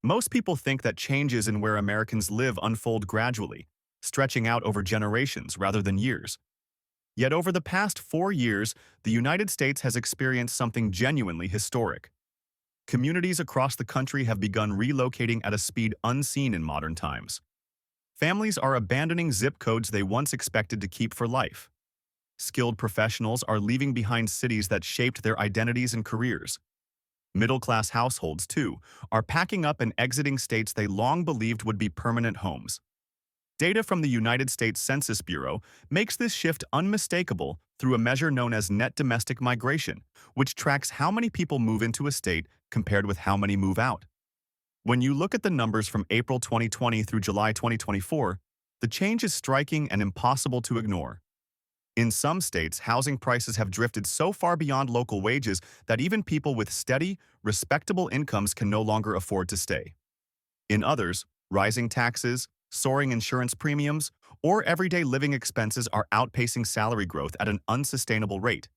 Most people think that changes in where Americans live unfold gradually, stretching out over generations rather than years. Yet over the past 4 years, the United States has experienced something genuinely historic. Communities across the country have begun relocating at a speed unseen in modern times. Families are abandoning zip codes they once expected to keep for life. Skilled professionals are leaving behind cities that shaped their identities and careers. Middle-class households, too, are packing up and exiting states they long believed would be permanent homes. Data from the United States Census Bureau makes this shift unmistakable through a measure known as net domestic migration, which tracks how many people move into a state compared with how many move out. When you look at the numbers from April 2020 through July 2024, the change is striking and impossible to ignore. In some states, housing prices have drifted so far beyond local wages that even people with steady, respectable incomes can no longer afford to stay. In others, rising taxes, soaring insurance premiums, or everyday living expenses are outpacing salary growth at an unsustainable rate.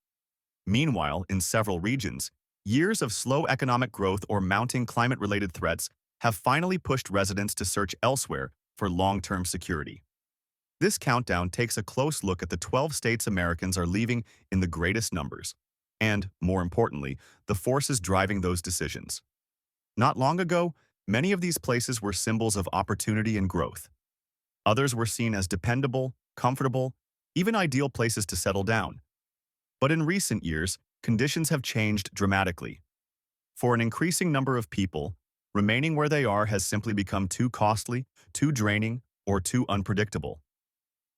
Meanwhile, in several regions, years of slow economic growth or mounting climate-related threats have finally pushed residents to search elsewhere for long-term security. This countdown takes a close look at the 12 states Americans are leaving in the greatest numbers, and, more importantly, the forces driving those decisions. Not long ago, many of these places were symbols of opportunity and growth. Others were seen as dependable, comfortable, even ideal places to settle down. But in recent years, conditions have changed dramatically. For an increasing number of people, remaining where they are has simply become too costly, too draining, or too unpredictable.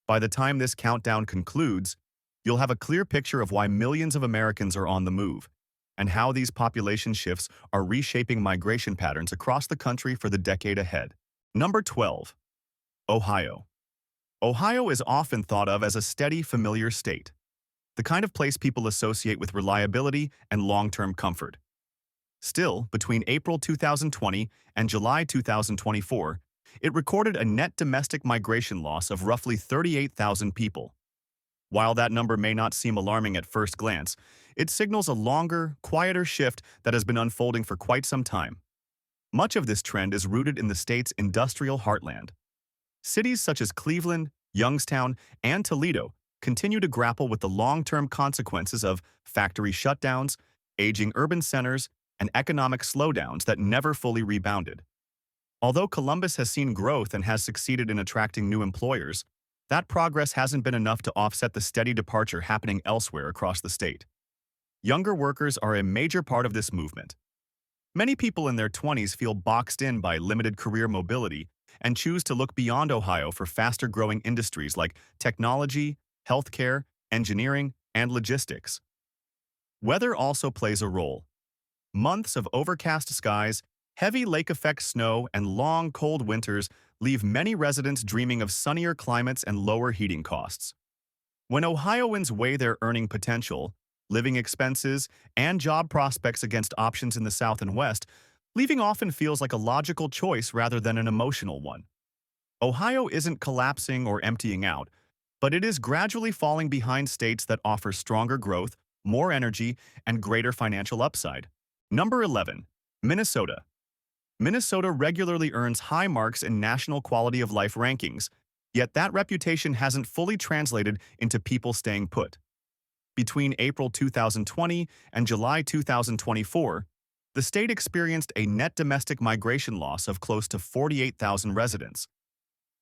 By the time this countdown concludes, you'll have a clear picture of why millions of Americans are on the move, and how these population shifts are reshaping migration patterns across the country for the decade ahead. Number 12. Ohio. Ohio is often thought of as a steady, familiar state, the kind of place people associate with reliability and long-term comfort. Still, between April 2020 and July 2024, it recorded a net domestic migration loss of roughly 38,000 people. While that number may not seem alarming at first glance, it signals a longer, quieter shift that has been unfolding for quite some time. Much of this trend is rooted in the state's industrial heartland. Cities such as Cleveland, Youngstown, and Toledo continue to grapple with the long-term consequences of factory shutdowns, aging urban centers, and economic slowdowns that never fully rebounded. Although Columbus has seen growth and has succeeded in attracting new employers, that progress hasn't been enough to offset the steady departure happening elsewhere across the state. Younger workers are a major part of this movement. Many people in their 20s feel boxed in by limited career mobility and choose to look beyond Ohio for faster-growing industries like technology, healthcare, engineering, and logistics. Weather also plays a role. Months of overcast skies, heavy lake-effect snow, and long, cold winters leave many residents dreaming of sunnier climates and lower heating costs. When Ohioans weigh their earning potential, living expenses, and job prospects against options in the South and West, leaving often feels like a logical choice rather than an emotional one. Ohio isn't collapsing or emptying out, but it is gradually falling behind states that offer stronger growth, more energy, and greater financial upside. Number 11. Minnesota. Minnesota regularly earns high marks in national quality of life rankings, yet that reputation hasn't fully translated into people staying put. Between April 2020 and July 2024, the state experienced a net domestic migration loss of close to 48,000 residents.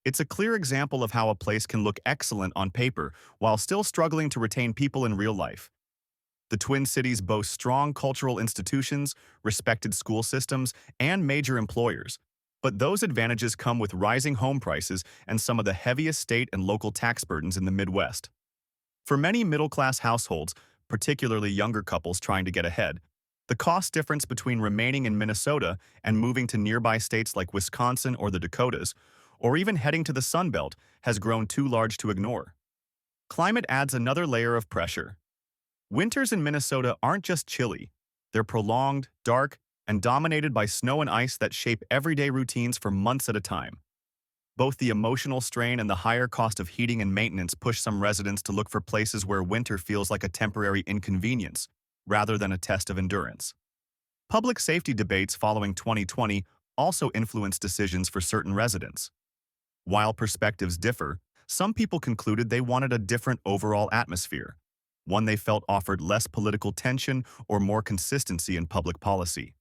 It's a clear example of how a place can look excellent on paper while still struggling to retain people in real life. The Twin Cities boast strong cultural institutions, respected school systems, and major employers, but those advantages come with rising home prices and some of the heaviest state and local tax burdens in the Midwest. For many middle-class households, particularly younger couples trying to get ahead, the cost difference between remaining in Minnesota and moving to nearby states like Wisconsin or the Dakotas, or even heading to the Sun Belt, has grown too large to ignore. Climate adds another layer of pressure. Winters in Minnesota aren't just chilly, they're prolonged, dark, and dominated by snow and ice that shape everyday routines for months at a time. Both the emotional strain and the higher cost of heating and maintenance push some residents to look for places where winter feels like a temporary inconvenience, rather than a test of endurance. Public safety debates following 2020 also influence decisions for certain residents. While perspectives differ, some people concluded they wanted a different overall atmosphere, one they felt offered less political tension or more consistency in public policy.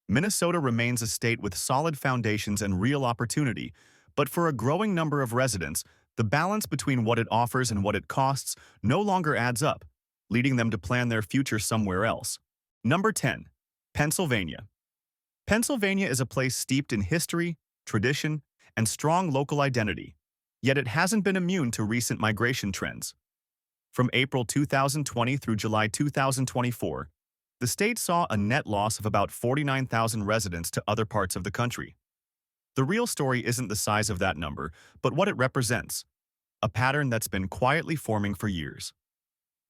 Minnesota remains a state with solid foundations and real opportunity, but for a growing number of residents, the balance between what it offers and what it costs no longer adds up, leading them to plan their future somewhere else. Number 10. Pennsylvania. Pennsylvania is a place steeped in history, tradition, and strong local identity, yet it hasn't been immune to recent migration trends. From April 2020 through July 2024, the state saw a net loss of about 49,000 residents to other parts of the country. The real story isn't the size of that number, but what it represents, a pattern that's been quietly forming for years.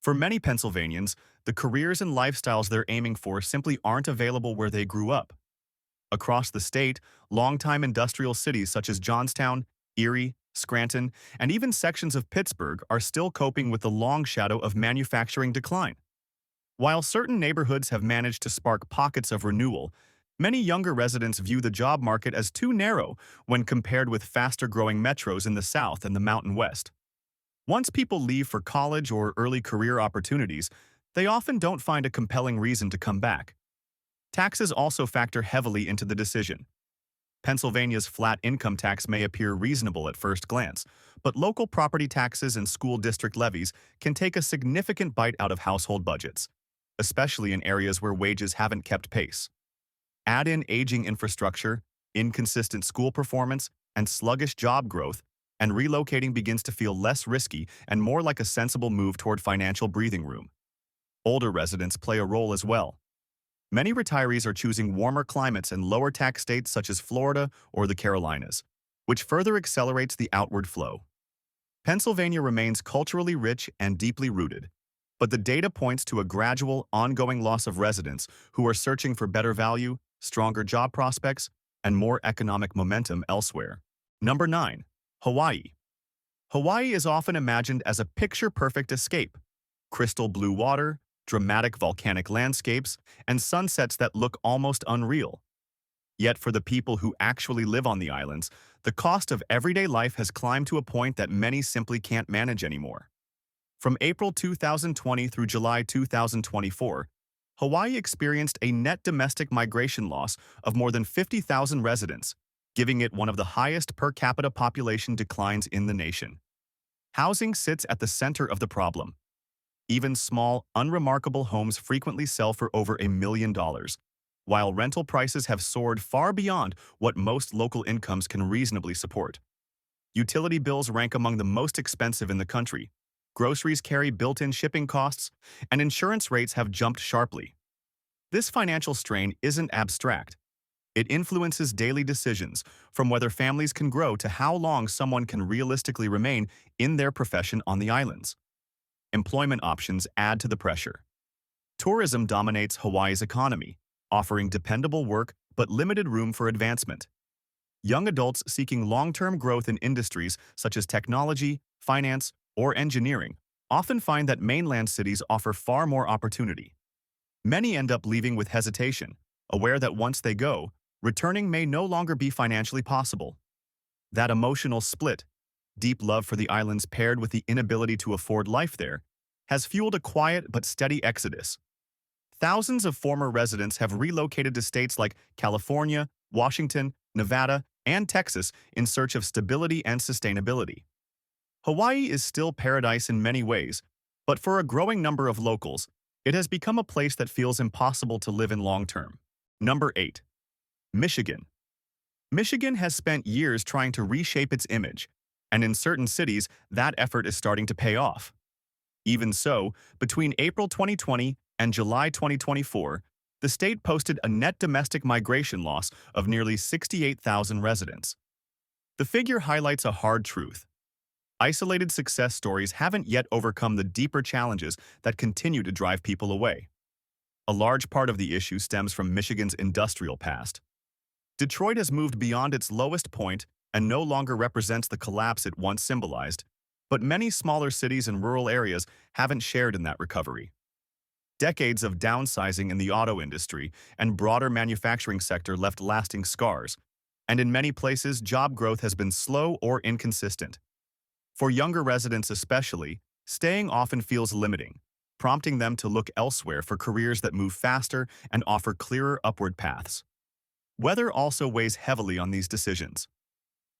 For many Pennsylvanians, the careers and lifestyles they're aiming for simply aren't available where they grew up. Across the state, longtime industrial cities such as Johnstown, Erie, Scranton, and even sections of Pittsburgh are still coping with the long shadow of manufacturing decline. While certain neighborhoods have managed to spark pockets of renewal, many younger residents view the job market as too narrow when compared with faster-growing metros in the South and the Mountain West. Once people leave for college or early career opportunities, they often don't find a compelling reason to come back. Taxes also factor heavily into the decision. Pennsylvania's flat income tax may appear reasonable at first glance, but local property taxes and school district levies can take a significant bite out of household budgets, especially in areas where wages haven't kept pace. Add in aging infrastructure, inconsistent school performance, and sluggish job growth, and relocating begins to feel less risky and more like a sensible move toward financial breathing room. Older residents play a role as well. Many retirees are choosing warmer climates and lower tax states such as Florida or the Carolinas, which further accelerates the outward flow. Pennsylvania remains culturally rich and deeply rooted, but the data points to a gradual, ongoing loss of residents who are searching for better value, stronger job prospects, and more economic momentum elsewhere. Number 9. Hawaii. Hawaii is often imagined as a picture-perfect escape. Crystal blue water, dramatic volcanic landscapes, and sunsets that look almost unreal. Yet for the people who actually live on the islands, the cost of everyday life has climbed to a point that many simply can't manage anymore. From April 2020 through July 2024, Hawaii experienced a net domestic migration loss of more than 50,000 residents, giving it one of the highest per capita population declines in the nation. Housing sits at the center of the problem. Even small, unremarkable homes frequently sell for over $1 million, while rental prices have soared far beyond what most local incomes can reasonably support. Utility bills rank among the most expensive in the country. Groceries carry built-in shipping costs, and insurance rates have jumped sharply. This financial strain isn't abstract. It influences daily decisions, from whether families can grow to how long someone can realistically remain in their profession on the islands. Employment options add to the pressure. Tourism dominates Hawaii's economy, offering dependable work but limited room for advancement. Young adults seeking long-term growth in industries such as technology, finance, or engineering often find that mainland cities offer far more opportunity. Many end up leaving with hesitation, aware that once they go, returning may no longer be financially possible. That emotional split, deep love for the islands paired with the inability to afford life there, has fueled a quiet but steady exodus. Thousands of former residents have relocated to states like California, Washington, Nevada, and Texas in search of stability and sustainability. Hawaii is still paradise in many ways, but for a growing number of locals, it has become a place that feels impossible to live in long term. Number 8. Michigan. Michigan has spent years trying to reshape its image, and in certain cities, that effort is starting to pay off. Even so, between April 2020 and July 2024, the state posted a net domestic migration loss of nearly 68,000 residents. The figure highlights a hard truth. Isolated success stories haven't yet overcome the deeper challenges that continue to drive people away. A large part of the issue stems from Michigan's industrial past. Detroit has moved beyond its lowest point and no longer represents the collapse it once symbolized, but many smaller cities and rural areas haven't shared in that recovery. Decades of downsizing in the auto industry and broader manufacturing sector left lasting scars, and in many places, job growth has been slow or inconsistent. For younger residents especially, staying often feels limiting, prompting them to look elsewhere for careers that move faster and offer clearer upward paths. Weather also weighs heavily on these decisions.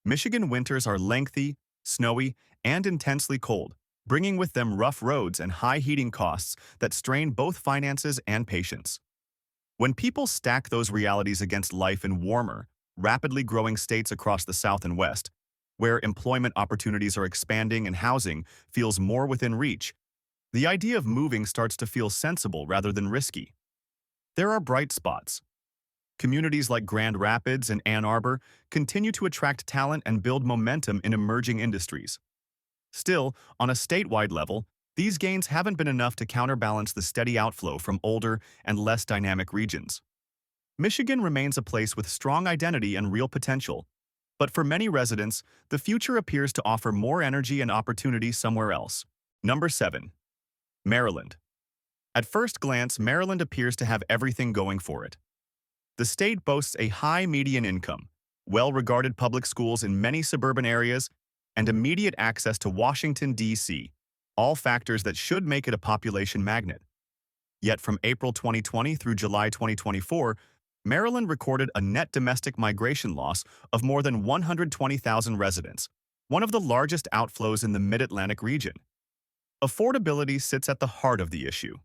Michigan winters are lengthy, snowy, and intensely cold, bringing with them rough roads and high heating costs that strain both finances and patience. When people stack those realities against life in warmer, rapidly growing states across the South and West, where employment opportunities are expanding and housing feels more within reach, the idea of moving starts to feel sensible rather than risky. There are bright spots. Communities like Grand Rapids and Ann Arbor continue to attract talent and build momentum in emerging industries. Still, on a statewide level, these gains haven't been enough to counterbalance the steady outflow from older and less dynamic regions. Michigan remains a place with strong identity and real potential, but for many residents, the future appears to offer more energy and opportunity somewhere else. Number 7. Maryland. At first glance, Maryland appears to have everything going for it. The state boasts a high median income, well-regarded public schools in many suburban areas, and immediate access to Washington, D.C., all factors that should make it a population magnet. Yet from April 2020 through July 2024, Maryland recorded a net domestic migration loss of more than 120,000 residents, one of the largest outflows in the Mid-Atlantic region. Affordability sits at the heart of the issue.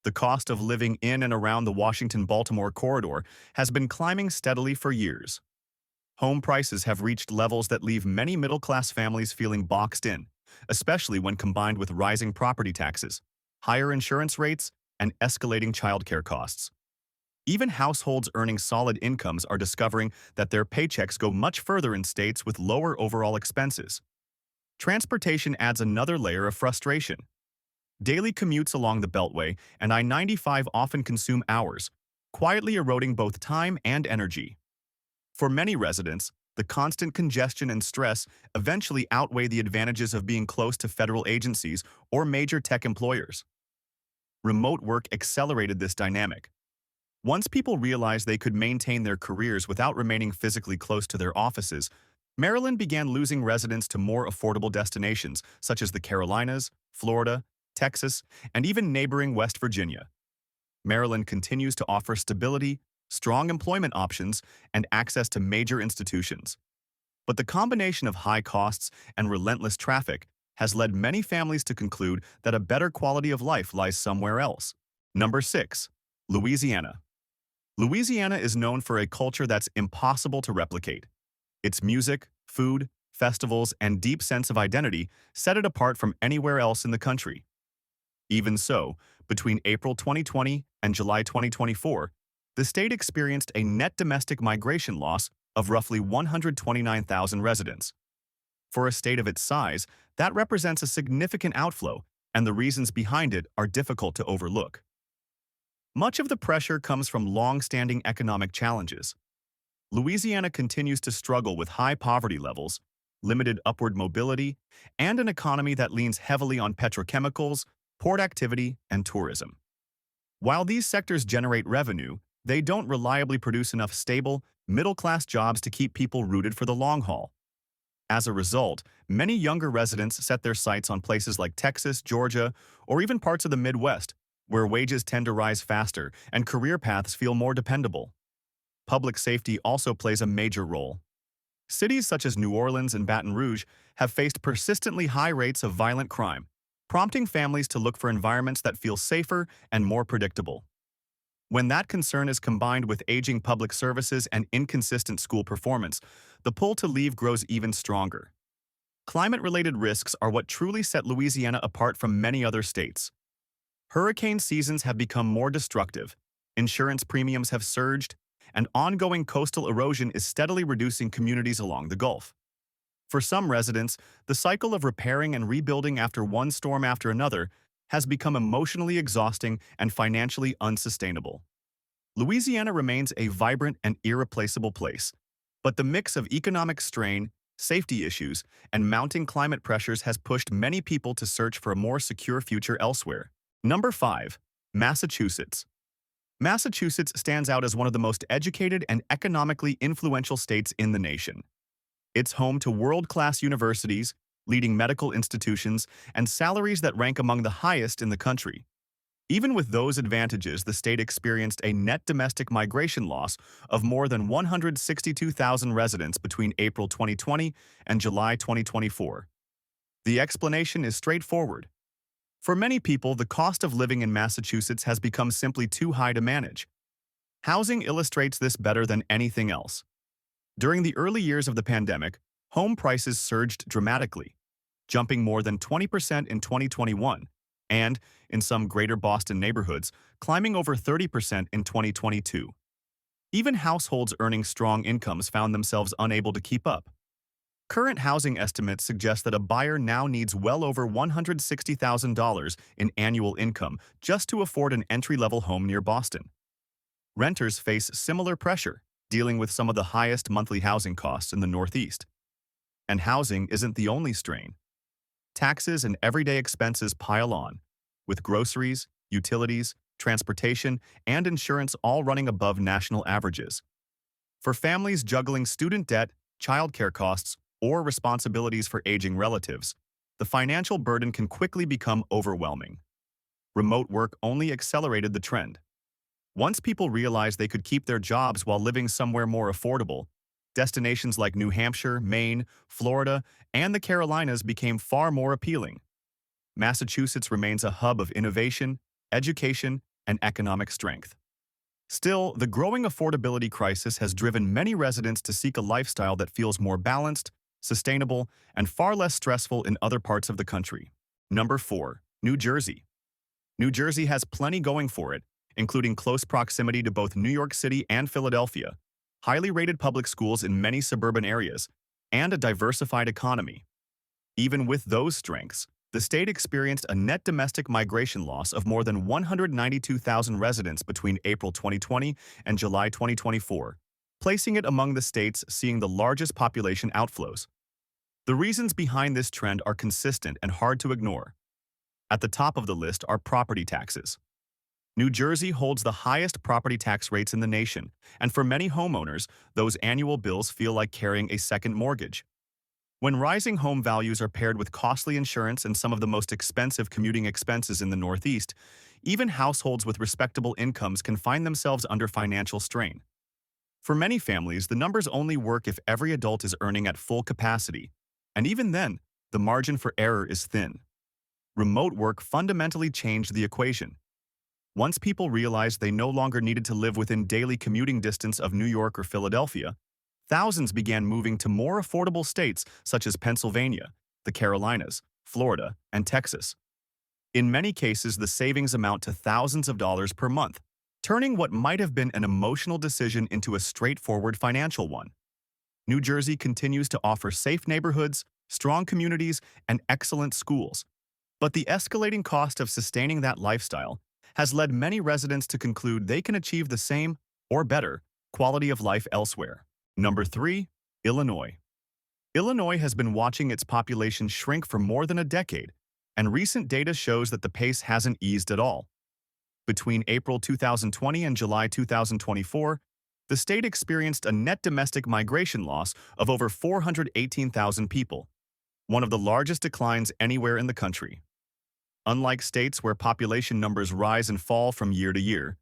The cost of living in and around the Washington-Baltimore corridor has been climbing steadily for years. Home prices have reached levels that leave many middle-class families feeling boxed in, especially when combined with rising property taxes, higher insurance rates, and escalating childcare costs. Even households earning solid incomes are discovering that their paychecks go much further in states with lower overall expenses. Transportation adds another layer of frustration. Daily commutes along the Beltway and I-95 often consume hours, quietly eroding both time and energy. For many residents, the constant congestion and stress eventually outweigh the advantages of being close to federal agencies or major tech employers. Remote work accelerated this dynamic. Once people realized they could maintain their careers without remaining physically close to their offices, Maryland began losing residents to more affordable destinations such as the Carolinas, Florida, Texas, and even neighboring West Virginia. Maryland continues to offer stability, strong employment options, and access to major institutions. But the combination of high costs and relentless traffic has led many families to conclude that a better quality of life lies somewhere else. Number 6. Louisiana. Louisiana is known for a culture that's impossible to replicate. Its music, food, festivals, and deep sense of identity set it apart from anywhere else in the country. Even so, between April 2020 and July 2024, the state experienced a net domestic migration loss of roughly 129,000 residents. For a state of its size, that represents a significant outflow, and the reasons behind it are difficult to overlook. Much of the pressure comes from long-standing economic challenges. Louisiana continues to struggle with high poverty levels, limited upward mobility, and an economy that leans heavily on petrochemicals, port activity, and tourism. While these sectors generate revenue, they don't reliably produce enough stable, middle-class jobs to keep people rooted for the long haul. As a result, many younger residents set their sights on places like Texas, Georgia, or even parts of the Midwest, where wages tend to rise faster and career paths feel more dependable. Public safety also plays a major role. Cities such as New Orleans and Baton Rouge have faced persistently high rates of violent crime, prompting families to look for environments that feel safer and more predictable. When that concern is combined with aging public services and inconsistent school performance, the pull to leave grows even stronger. Climate-related risks are what truly set Louisiana apart from many other states. Hurricane seasons have become more destructive, insurance premiums have surged, and ongoing coastal erosion is steadily reducing communities along the Gulf. For some residents, the cycle of repairing and rebuilding after one storm after another has become emotionally exhausting and financially unsustainable. Louisiana remains a vibrant and irreplaceable place, but the mix of economic strain, safety issues, and mounting climate pressures has pushed many people to search for a more secure future elsewhere. Number 5. Massachusetts. Massachusetts stands out as one of the most educated and economically influential states in the nation. It's home to world-class universities, leading medical institutions, and salaries that rank among the highest in the country. Even with those advantages, the state experienced a net domestic migration loss of more than 162,000 residents between April 2020 and July 2024. The explanation is straightforward. For many people, the cost of living in Massachusetts has become simply too high to manage. Housing illustrates this better than anything else. During the early years of the pandemic, home prices surged dramatically, jumping more than 20% in 2021, and, in some greater Boston neighborhoods, climbing over 30% in 2022. Even households earning strong incomes found themselves unable to keep up. Current housing estimates suggest that a buyer now needs well over $160,000 in annual income just to afford an entry-level home near Boston. Renters face similar pressure, dealing with some of the highest monthly housing costs in the Northeast. And housing isn't the only strain. Taxes and everyday expenses pile on, with groceries, utilities, transportation, and insurance all running above national averages. For families juggling student debt, childcare costs, or responsibilities for aging relatives, the financial burden can quickly become overwhelming. Remote work only accelerated the trend. Once people realized they could keep their jobs while living somewhere more affordable, destinations like New Hampshire, Maine, Florida, and the Carolinas became far more appealing. Massachusetts remains a hub of innovation, education, and economic strength. Still, the growing affordability crisis has driven many residents to seek a lifestyle that feels more balanced, sustainable, and far less stressful in other parts of the country. Number 4. New Jersey. New Jersey has plenty going for it, including close proximity to both New York City and Philadelphia, highly rated public schools in many suburban areas, and a diversified economy. Even with those strengths, the state experienced a net domestic migration loss of more than 192,000 residents between April 2020 and July 2024, placing it among the states seeing the largest population outflows. The reasons behind this trend are consistent and hard to ignore. At the top of the list are property taxes. New Jersey holds the highest property tax rates in the nation, and for many homeowners, those annual bills feel like carrying a second mortgage. When rising home values are paired with costly insurance and some of the most expensive commuting expenses in the Northeast, even households with respectable incomes can find themselves under financial strain. For many families, the numbers only work if every adult is earning at full capacity, and even then, the margin for error is thin. Remote work fundamentally changed the equation. Once people realized they no longer needed to live within daily commuting distance of New York or Philadelphia, thousands began moving to more affordable states such as Pennsylvania, the Carolinas, Florida, and Texas. In many cases, the savings amount to thousands of dollars per month, turning what might have been an emotional decision into a straightforward financial one. New Jersey continues to offer safe neighborhoods, strong communities, and excellent schools. But the escalating cost of sustaining that lifestyle has led many residents to conclude they can achieve the same, or better, quality of life elsewhere. Number 3. Illinois. Illinois has been watching its population shrink for more than a decade, and recent data shows that the pace hasn't eased at all. Between April 2020 and July 2024, the state experienced a net domestic migration loss of over 418,000 people, one of the largest declines anywhere in the country. Unlike states where population numbers rise and fall from year to year,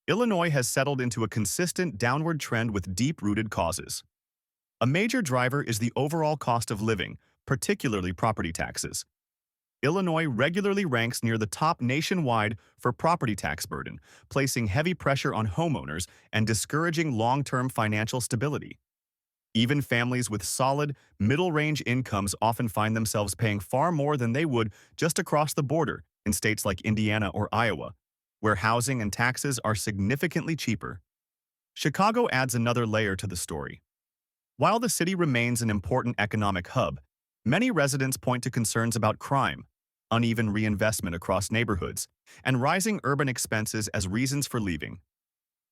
Illinois has settled into a consistent downward trend with deep-rooted causes. A major driver is the overall cost of living, particularly property taxes. Illinois regularly ranks near the top nationwide for property tax burden, placing heavy pressure on homeowners and discouraging long-term financial stability. Even families with solid, middle-range incomes often find themselves paying far more than they would just across the border in states like Indiana or Iowa, where housing and taxes are significantly cheaper. Chicago adds another layer to the story. While the city remains an important economic hub, many residents point to concerns about crime, uneven reinvestment across neighborhoods, and rising urban expenses as reasons for leaving.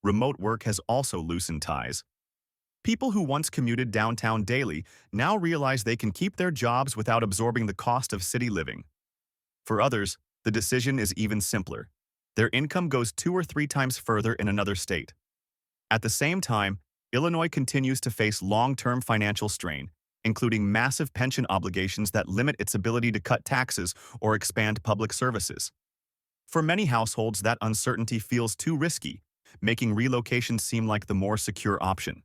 Remote work has also loosened ties. People who once commuted downtown daily now realize they can keep their jobs without absorbing the cost of city living. For others, the decision is even simpler. their income goes 2 or 3 times further in another state. At the same time, Illinois continues to face long-term financial strain, including massive pension obligations that limit its ability to cut taxes or expand public services. For many households, that uncertainty feels too risky, making relocation seem like the more secure option.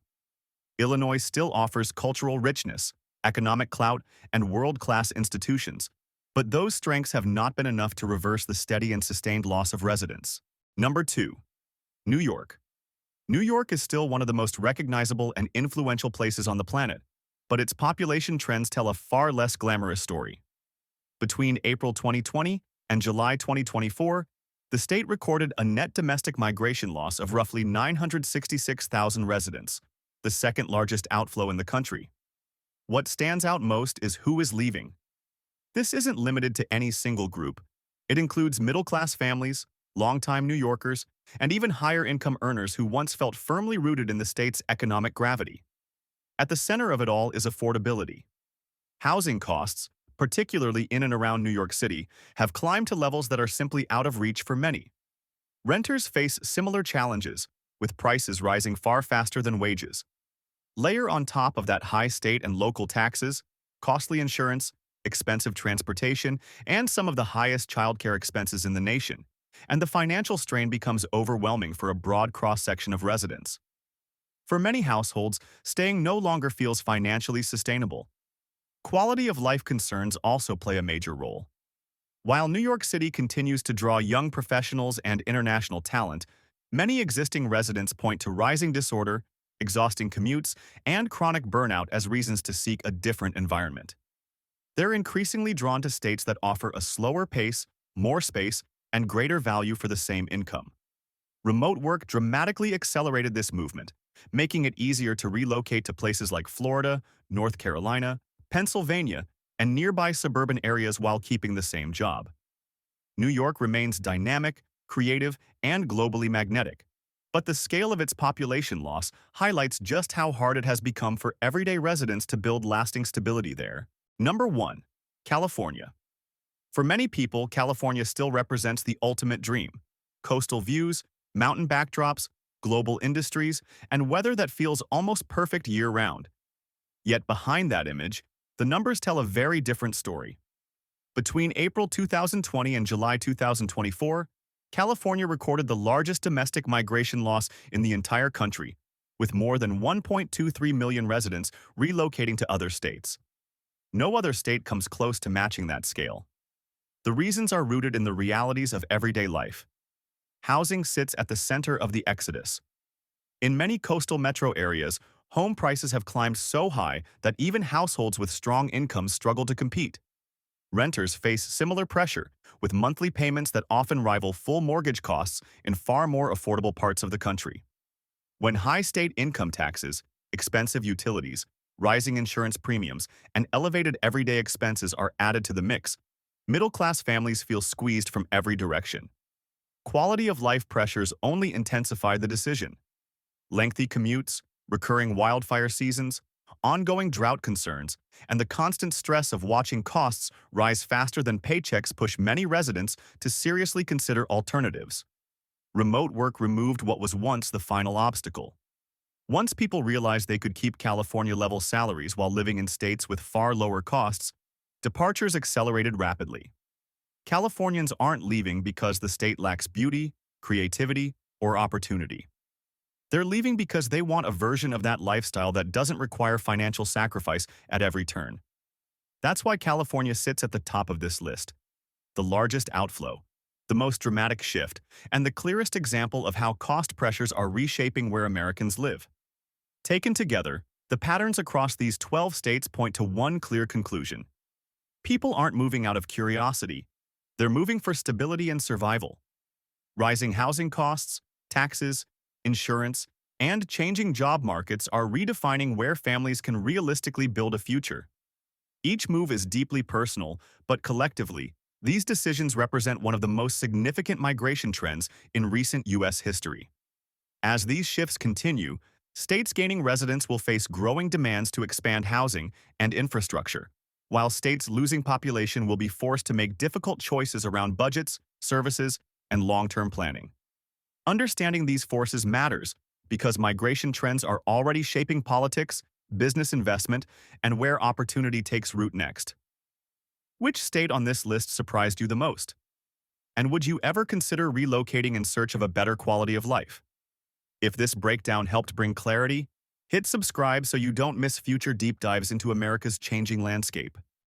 Illinois still offers cultural richness, economic clout, and world-class institutions, but those strengths have not been enough to reverse the steady and sustained loss of residents. Number 2. New York. New York is still one of the most recognizable and influential places on the planet, but its population trends tell a far less glamorous story. Between April 2020 and July 2024, the state recorded a net domestic migration loss of roughly 966,000 residents, the second largest outflow in the country. What stands out most is who is leaving. This isn't limited to any single group. It includes middle-class families, longtime New Yorkers, and even higher-income earners who once felt firmly rooted in the state's economic gravity. At the center of it all is affordability. Housing costs, particularly in and around New York City, have climbed to levels that are simply out of reach for many. Renters face similar challenges, with prices rising far faster than wages. Layer on top of that high state and local taxes, costly insurance, expensive transportation, and some of the highest childcare expenses in the nation, and the financial strain becomes overwhelming for a broad cross-section of residents. For many households, staying no longer feels financially sustainable. Quality of life concerns also play a major role. While New York City continues to draw young professionals and international talent, many existing residents point to rising disorder, exhausting commutes, and chronic burnout as reasons to seek a different environment. They're increasingly drawn to states that offer a slower pace, more space, and greater value for the same income. Remote work dramatically accelerated this movement, making it easier to relocate to places like Florida, North Carolina, Pennsylvania, and nearby suburban areas while keeping the same job. New York remains dynamic, creative, and globally magnetic, but the scale of its population loss highlights just how hard it has become for everyday residents to build lasting stability there. Number 1. California. For many people, California still represents the ultimate dream. Coastal views, mountain backdrops, global industries, and weather that feels almost perfect year-round. Yet behind that image, the numbers tell a very different story. Between April 2020 and July 2024, California recorded the largest domestic migration loss in the entire country, with more than 1.23 million residents relocating to other states. No other state comes close to matching that scale. The reasons are rooted in the realities of everyday life. Housing sits at the center of the exodus. In many coastal metro areas, home prices have climbed so high that even households with strong incomes struggle to compete. Renters face similar pressure, with monthly payments that often rival full mortgage costs in far more affordable parts of the country. When high state income taxes, expensive utilities, rising insurance premiums, and elevated everyday expenses are added to the mix, middle-class families feel squeezed from every direction. Quality of life pressures only intensify the decision. Lengthy commutes, recurring wildfire seasons, ongoing drought concerns, and the constant stress of watching costs rise faster than paychecks push many residents to seriously consider alternatives. Remote work removed what was once the final obstacle. Once people realized they could keep California-level salaries while living in states with far lower costs, departures accelerated rapidly. Californians aren't leaving because the state lacks beauty, creativity, or opportunity. They're leaving because they want a version of that lifestyle that doesn't require financial sacrifice at every turn. That's why California sits at the top of this list. The largest outflow, the most dramatic shift, and the clearest example of how cost pressures are reshaping where Americans live. Taken together, the patterns across these 12 states point to one clear conclusion. People aren't moving out of curiosity. They're moving for stability and survival. Rising housing costs, taxes, insurance, and changing job markets are redefining where families can realistically build a future. Each move is deeply personal, but collectively, these decisions represent one of the most significant migration trends in recent U.S. history. As these shifts continue, states gaining residents will face growing demands to expand housing and infrastructure, while states losing population will be forced to make difficult choices around budgets, services, and long-term planning. Understanding these forces matters because migration trends are already shaping politics, business investment, and where opportunity takes root next. Which state on this list surprised you the most? And would you ever consider relocating in search of a better quality of life? If this breakdown helped bring clarity, hit subscribe so you don't miss future deep dives into America's changing landscape.